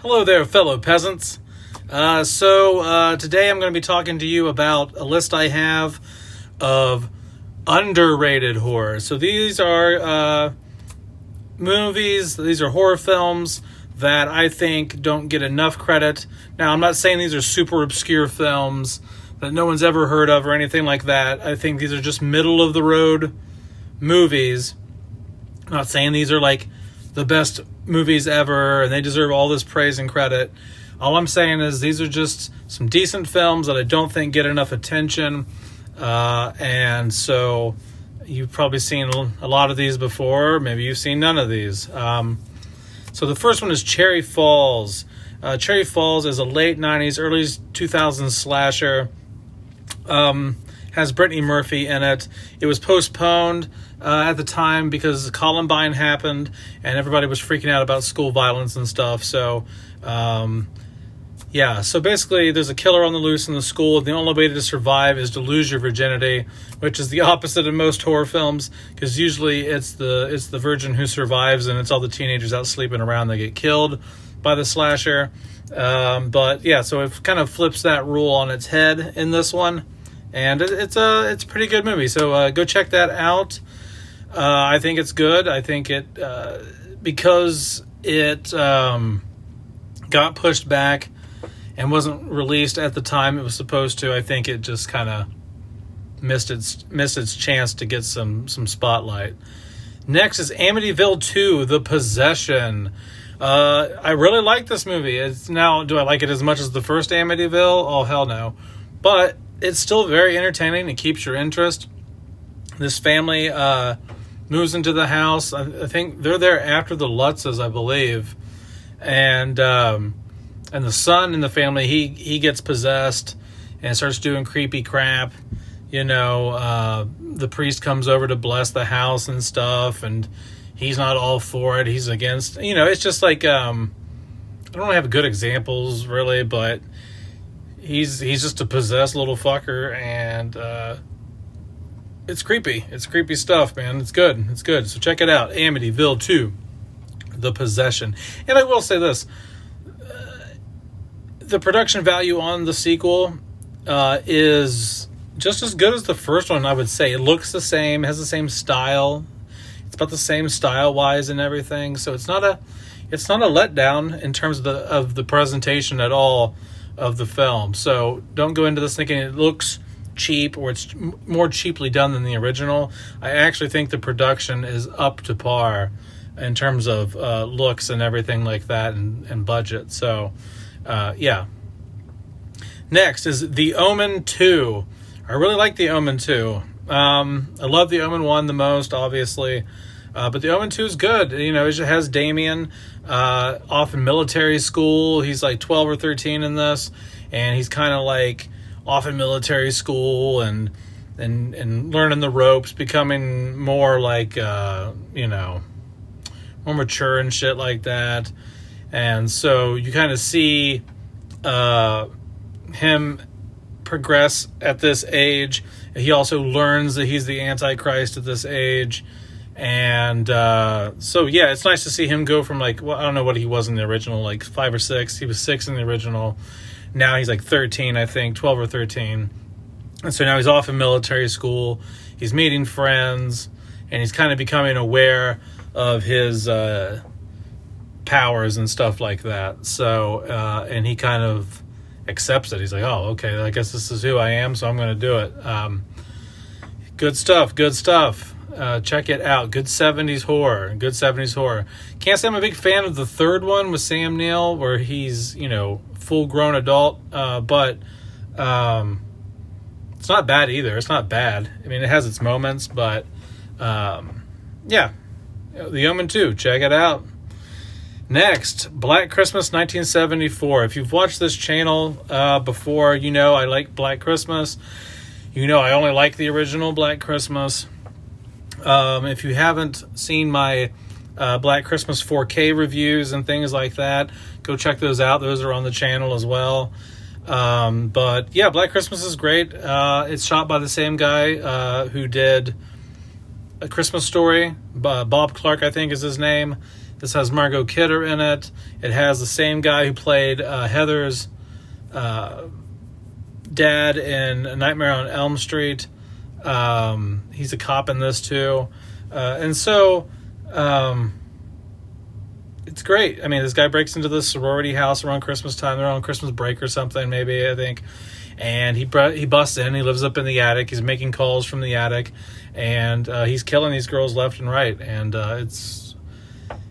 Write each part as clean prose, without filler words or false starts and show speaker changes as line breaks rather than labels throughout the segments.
Hello there, fellow peasants. Today I'm going to be talking to you about a list I have of underrated horror. So these are movies, these are horror films that I think don't get enough credit. Now, I'm not saying these are super obscure films that no one's ever heard of or anything like that. I think these are just middle-of-the-road movies. I'm not saying these are like the best movies ever and they deserve all this praise and credit. All I'm saying is these are just some decent films that I don't think get enough attention. And so you've probably seen a lot of these before. Maybe you've seen none of these. So the first one is Cherry Falls. Cherry Falls is a late 90s, early 2000s slasher. Has Brittany Murphy in it. It was postponed at the time because Columbine happened and everybody was freaking out about school violence and stuff. So, so basically there's a killer on the loose in the school. The only way to survive is to lose your virginity, which is the opposite of most horror films, because usually it's the virgin who survives and it's all the teenagers out sleeping around that get killed by the slasher. So it kind of flips that rule on its head in this one. And it's a pretty good movie, so go check that out. I think it's good. I think it because it got pushed back and wasn't released at the time it was supposed to. I think it just kind of missed its chance to get some spotlight. Next is Amityville 2: The Possession. I really like this movie. Do I like it as much as the first Amityville? Oh, hell no. But it's still very entertaining. It keeps your interest. This family moves into the house. I think they're there after the Lutzes, I believe. And the son in the family, he gets possessed and starts doing creepy crap. The priest comes over to bless the house and stuff, and he's not all for it. He's against. It's just like I don't have good examples really, but he's just a possessed little fucker, and it's creepy. It's creepy stuff, man. It's good. It's good. So check it out. Amityville 2: The Possession. And I will say this. The production value on the sequel is just as good as the first one, I would say. It looks the same, has the same style. It's about the same style-wise and everything. So it's not a letdown in terms of the presentation at all of the film. So don't go into this thinking it looks cheap or it's more cheaply done than the original. I actually think the production is up to par in terms of looks and everything like that and budget. So, Next is The Omen 2. I really like The Omen 2. I love The Omen 1 the most, obviously. But The Omen 2 is good. It has Damien off in military school. He's like 12 or 13 in this. And he's kind of like off in military school and learning the ropes, becoming more like, more mature and shit like that. And so you kind of see him progress at this age. He also learns that he's the Antichrist at this age. And it's nice to see him go from I don't know what he was in the original, like 5 or 6. He was 6 in the original. Now he's like 13, I think, 12 or 13. And so now he's off in military school. He's meeting friends, and he's kind of becoming aware of his powers and stuff like that. So, and he kind of accepts it. He's like, oh, okay, I guess this is who I am, so I'm going to do it. Good stuff. Check it out. Good 70s horror. Can't say I'm a big fan of the third one with Sam Neill, where he's, full-grown adult, but it's not bad either. It's not bad. I mean, it has its moments, but The Omen 2, check it out. Next, Black Christmas 1974. If you've watched this channel before, I like Black Christmas. I only like the original Black Christmas. If you haven't seen my Black Christmas 4K reviews and things like that, go check those out. Those are on the channel as well. Black Christmas is great. It's shot by the same guy who did A Christmas Story. Bob Clark, I think, is his name. This has Margot Kidder in it. It has the same guy who played Heather's dad in Nightmare on Elm Street. He's a cop in this too. And so it's great. I mean, this guy breaks into this sorority house around Christmas time. They're on Christmas break or something, maybe, I think. And he busts in. He lives up in the attic. He's making calls from the attic. And he's killing these girls left and right. And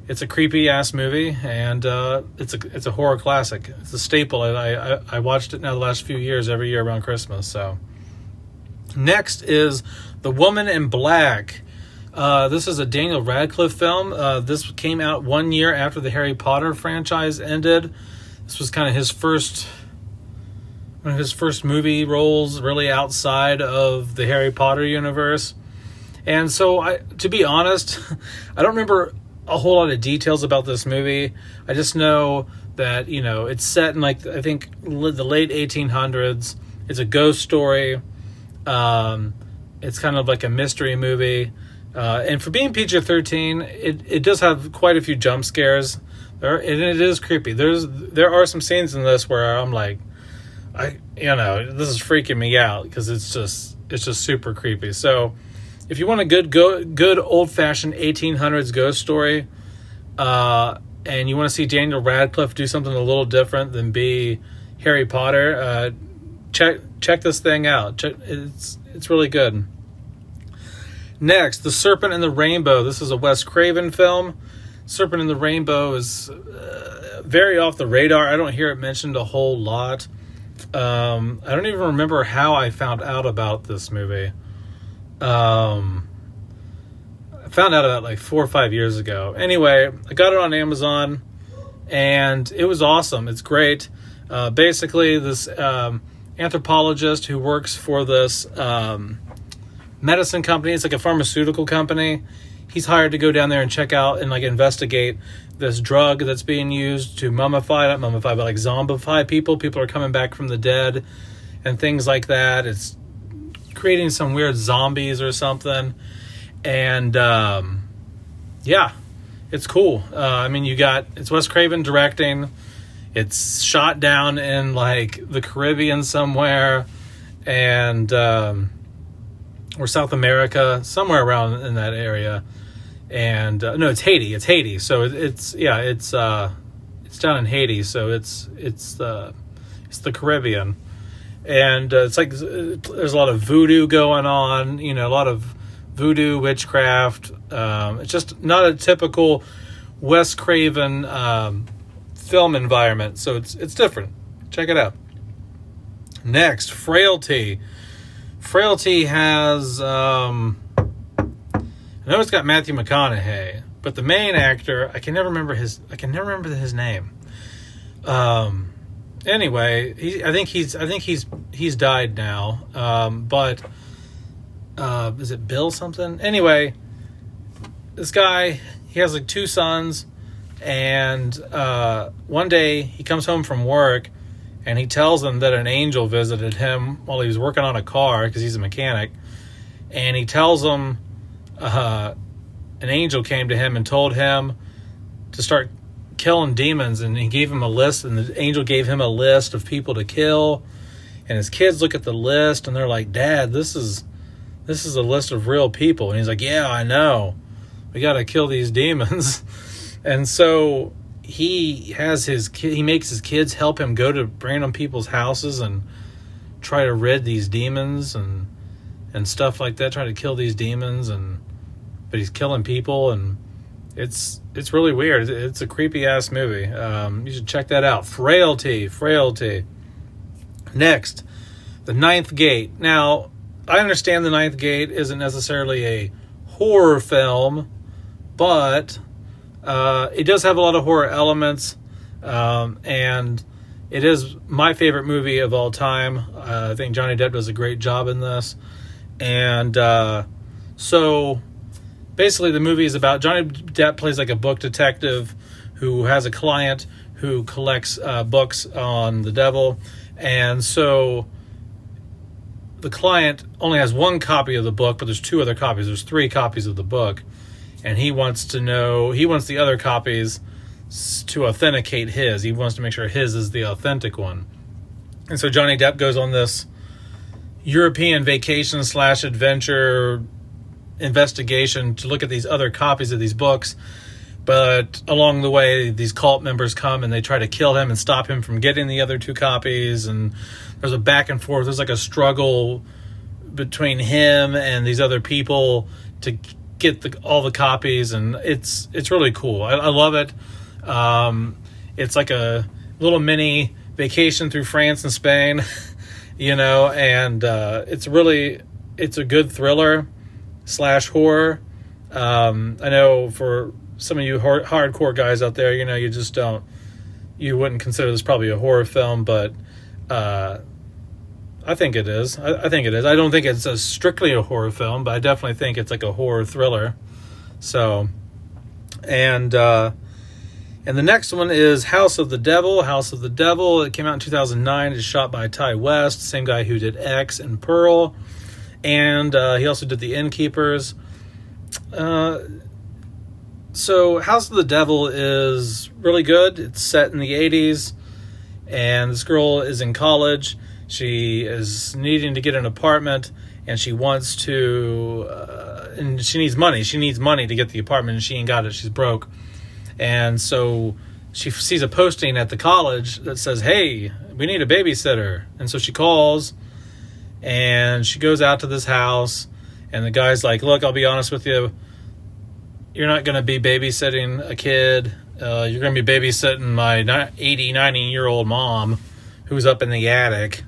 it's a creepy-ass movie. And it's a horror classic. It's a staple. I watched it now the last few years, every year around Christmas. So next is The Woman in Black. This is a Daniel Radcliffe film. This came out 1 year after the Harry Potter franchise ended. This was kind of one of his first movie roles really outside of the Harry Potter universe. And so, to be honest, I don't remember a whole lot of details about this movie. I just know that, it's set in, I think, the late 1800s. It's a ghost story. It's kind of like a mystery movie. And for being PG-13, it does have quite a few jump scares. And it is creepy. There are some scenes in this where I'm like, this is freaking me out because it's just super creepy. So if you want a good old-fashioned 1800s ghost story, and you want to see Daniel Radcliffe do something a little different than be Harry Potter, check this thing out. It's really good. Next, The Serpent and the Rainbow. This is a Wes Craven film. Serpent and the Rainbow is very off the radar. I don't hear it mentioned a whole lot. I don't even remember how I found out about this movie. I found out about 4 or 5 years ago. Anyway, I got it on Amazon, and it was awesome. It's great. Basically, this anthropologist who works for this medicine company, it's like a pharmaceutical company. He's hired to go down there and check out and investigate this drug that's being used to not mummify, but zombify people. People are coming back from the dead and things like that. It's creating some weird zombies or something. And it's cool. It's Wes Craven directing. It's shot down in the Caribbean somewhere, and or South America, somewhere around in that area. And no, it's Haiti. It's Haiti. So it's down in Haiti. So it's the Caribbean, and there's a lot of voodoo going on. A lot of voodoo witchcraft. It's just not a typical Wes Craven film environment. So it's different. Check it out. Next, Frailty. Frailty has I know it's got Matthew McConaughey, but the main actor, I can never remember his name. Anyway, I think he's died now. But is it Bill something? Anyway, this guy, he has 2 sons, and one day he comes home from work, and he tells them that an angel visited him while he was working on a car, because he's a mechanic, and he tells them an angel came to him and told him to start killing demons, and he gave him a list, and the angel gave him a list of people to kill, and his kids look at the list, and they're like, "Dad, this is a list of real people." And he's like, "Yeah, I know. We got to kill these demons." And so he makes his kids help him go to random people's houses and try to rid these demons and stuff like that, try to kill these demons, but he's killing people, and it's really weird. It's a creepy ass movie. You should check that out. Frailty. Next, The Ninth Gate. Now, I understand The Ninth Gate isn't necessarily a horror film, but it does have a lot of horror elements, and it is my favorite movie of all time. I think Johnny Depp does a great job in this. And so basically the movie is about Johnny Depp plays a book detective who has a client who collects books on the devil. And so the client only has one copy of the book, but there's 2 other copies. There's 3 copies of the book. and he wants the other copies to authenticate his. He wants to make sure his is the authentic one. And so Johnny Depp goes on this European vacation / adventure investigation to look at these other copies of these books. But along the way, these cult members come and they try to kill him and stop him from getting the other 2 copies. And there's a back and forth. There's like a struggle between him and these other people to get all the copies. And it's really cool. I love it. It's like a little mini vacation through France and Spain, and it's a good thriller / horror. I know for some of you hardcore guys out there, you wouldn't consider this probably a horror film, but I think it is. I think it is. I don't think it's strictly a horror film, but I definitely think it's like a horror thriller. So, and the next one is House of the Devil. House of the Devil. It came out in 2009. It's shot by Ty West, same guy who did X and Pearl. And he also did The Innkeepers. So House of the Devil is really good. It's set in the 80s. And this girl is in college. She is needing to get an apartment. And she wants to... and she needs money. She needs money to get the apartment. And she ain't got it. She's broke. And so she sees a posting at the college that says, hey, we need a babysitter. And so she calls and she goes out to this house. And the guy's like, look, I'll be honest with you. You're not going to be babysitting a kid. You're going to be babysitting my 80, 90-year-old mom who's up in the attic,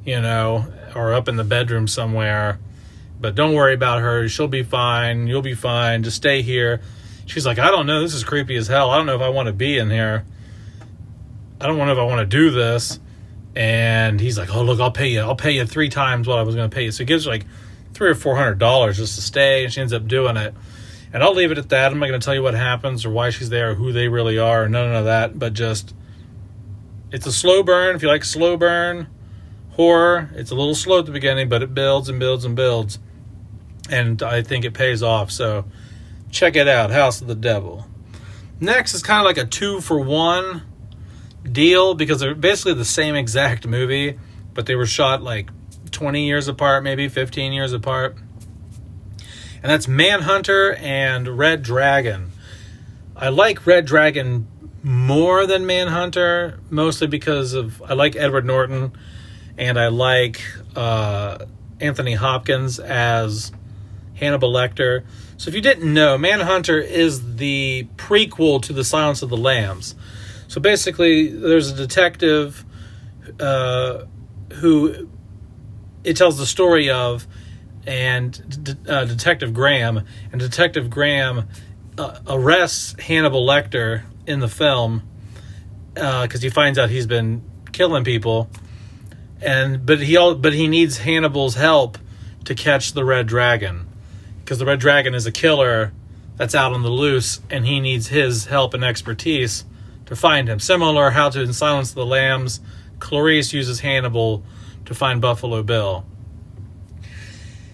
or up in the bedroom somewhere. But don't worry about her. She'll be fine. You'll be fine. Just stay here. She's like, I don't know. This is creepy as hell. I don't know if I want to be in here. I don't know if I want to do this. And he's like, oh, look, I'll pay you. I'll pay you 3 times what I was going to pay you. So he gives her like $300 or $400 just to stay. And she ends up doing it. And I'll leave it at that. I'm not going to tell you what happens or why she's there or who they really are or none of that. But just, it's a slow burn. If you like slow burn horror, it's a little slow at the beginning, but it builds and builds and builds. And I think it pays off. So check it out, House of the Devil. Next is kind of like a 2-for-1 deal because they're basically the same exact movie, but they were shot like 20 years apart, maybe 15 years apart. And that's Manhunter and Red Dragon. I like Red Dragon more than Manhunter, mostly because I like Edward Norton and I like Anthony Hopkins as Hannibal Lecter. So if you didn't know, Manhunter is the prequel to The Silence of the Lambs. So basically, there's a detective who it tells the story of, and Detective Graham. And Detective Graham arrests Hannibal Lecter in the film because he finds out he's been killing people. But he needs Hannibal's help to catch the Red Dragon. Because the Red Dragon is a killer that's out on the loose, and he needs his help and expertise to find him. Similar how to in Silence of the Lambs, Clarice uses Hannibal to find Buffalo Bill.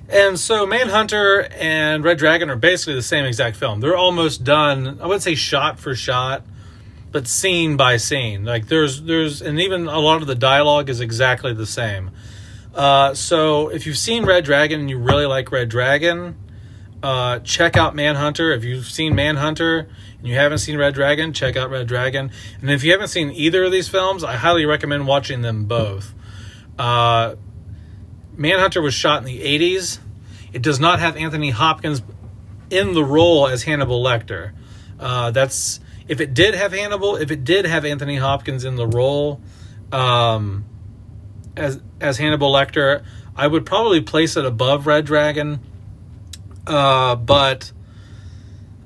And so Manhunter and Red Dragon are basically the same exact film. They're almost done, I wouldn't say shot for shot, but scene by scene. Like there's and even a lot of the dialogue is exactly the same. So if you've seen Red Dragon and you really like Red Dragon, check out Manhunter. If you've seen Manhunter and you haven't seen Red Dragon, check out Red Dragon. And if you haven't seen either of these films, I highly recommend watching them both. Manhunter was shot in the 80s. It does not have Anthony Hopkins in the role as Hannibal Lecter. If it did have Anthony Hopkins in the role as Hannibal Lecter, I would probably place it above Red Dragon. But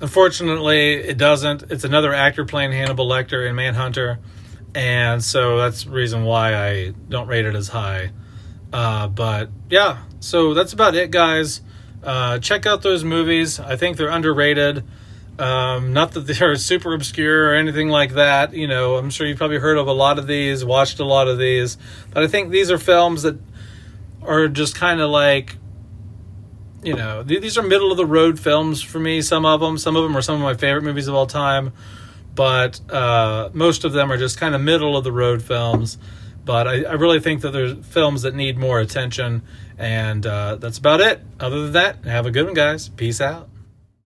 unfortunately, it doesn't. It's another actor playing Hannibal Lecter in Manhunter, and so that's the reason why I don't rate it as high. But yeah, so that's about it, guys. Check out those movies. I think they're underrated. Not that they're super obscure or anything like that. I'm sure you've probably heard of a lot of these, watched a lot of these, but I think these are films that are just kind of like, you know, these are middle of the road films for me. Some of them are some of my favorite movies of all time, but most of them are just kind of middle of the road films. But I really think that there's films that need more attention, and that's about it. Other than that, have a good one, guys. Peace out.